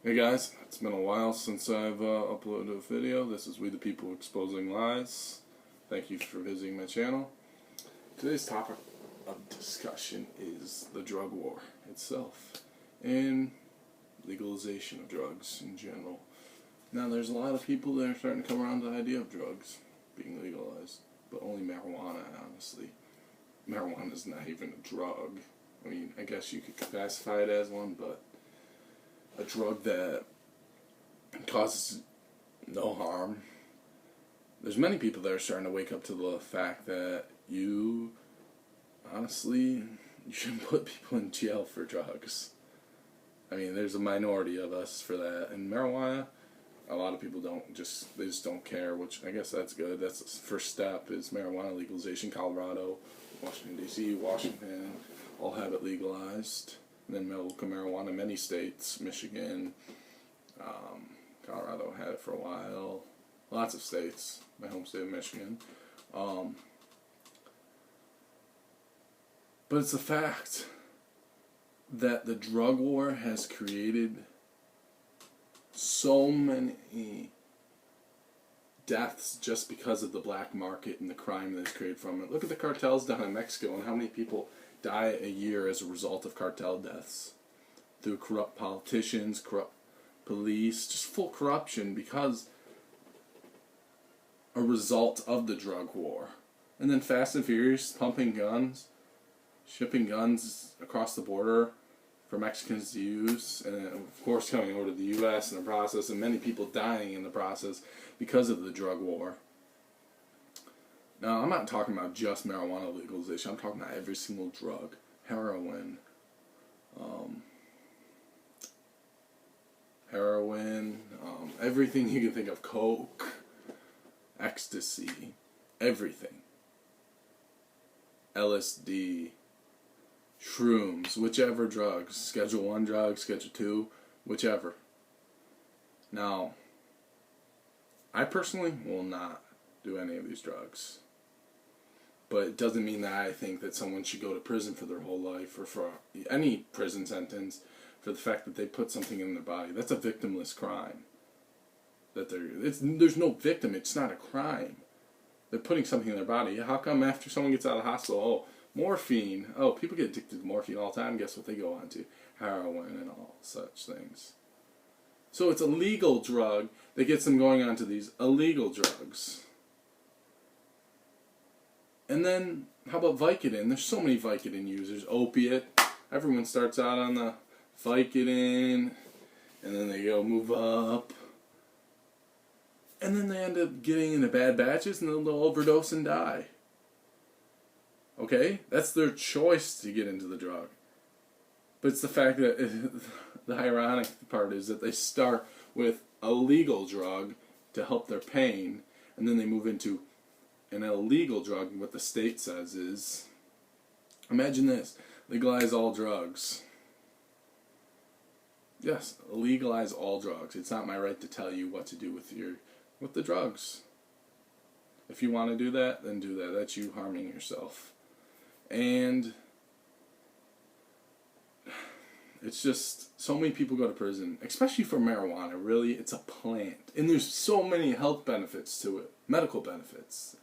Hey guys, it's been a while since I've uploaded a video. This is We the People Exposing Lies. Thank you for visiting my channel. Today's topic of discussion is the drug war itself and legalization of drugs in general. Now there's a lot of people that are starting to come around to the idea of drugs being legalized, but only marijuana, honestly. Marijuana is not even a drug. I mean, I guess you could classify it as one, but a drug that causes no harm. There's many people that are starting to wake up to the fact that you shouldn't put people in jail for drugs. I mean, there's a minority of us for that. And marijuana, a lot of people they just don't care, which I guess that's good. That's the first step, is marijuana legalization. Colorado, Washington, D.C., Washington, all have it legalized. And then medical marijuana in many states, Michigan, Colorado had it for a while. Lots of states, my home state of Michigan. But it's the fact that the drug war has created so many deaths just because of the black market and the crime that's created from it. Look at the cartels down in Mexico and how many people die a year as a result of cartel deaths through corrupt politicians, corrupt police, just full corruption because a result of the drug war. And then Fast and Furious pumping guns, shipping guns across the border for Mexicans to use, and of course coming over to the U.S. in the process, and many people dying in the process because of the drug war. Now, I'm not talking about just marijuana legalization. I'm talking about every single drug. Heroin. Everything you can think of. Coke. Ecstasy. Everything. LSD. Shrooms. Whichever drugs. Schedule 1 drugs, Schedule 2, whichever. Now, I personally will not do any of these drugs. But it doesn't mean that I think that someone should go to prison for their whole life, or for any prison sentence, for the fact that they put something in their body. That's a victimless crime. There's no victim. It's not a crime. They're putting something in their body. How come after someone gets out of the hospital, oh, morphine. Oh, people get addicted to morphine all the time. Guess what they go on to? Heroin and all such things. So it's a legal drug that gets them going on to these illegal drugs. And then, how about Vicodin? There's so many Vicodin users. Opiate. Everyone starts out on the Vicodin, and then they move up. And then they end up getting into bad batches, and then they'll overdose and die. Okay? That's their choice to get into the drug. But it's the fact that the ironic part is that they start with a legal drug to help their pain, and then they move into an illegal drug. What the state says is, imagine this, legalize all drugs. Yes, legalize all drugs. It's not my right to tell you what to do with the drugs. If you want to do that, then do that. That's you harming yourself. And it's just, so many people go to prison, especially for marijuana. Really, it's a plant. And there's so many health benefits to it, medical benefits.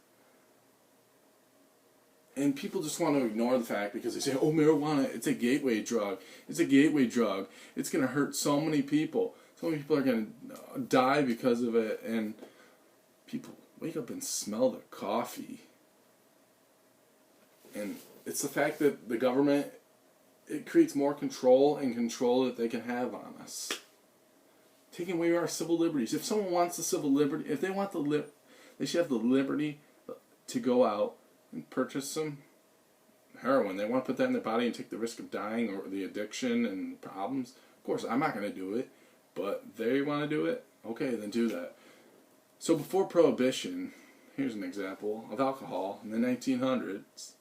And people just want to ignore the fact because they say, oh, marijuana, it's a gateway drug. It's a gateway drug. It's going to hurt so many people. So many people are going to die because of it. And people wake up and smell the coffee. And it's the fact that the government, it creates more control and control that they can have on us. Taking away our civil liberties. If someone wants the civil liberty, if they want they should have the liberty to go out and purchase some heroin. They want to put that in their body and take the risk of dying or the addiction and problems. Of course, I'm not going to do it, but they want to do it? Okay, then do that. So before Prohibition, here's an example of alcohol. In the 1900s,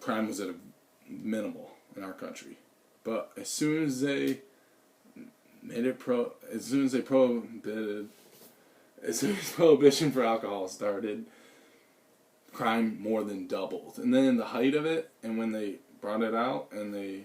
crime was at a minimal in our country. But as soon as they as soon as Prohibition for alcohol started, crime more than doubled. And then in the height of it, and when they brought it out and they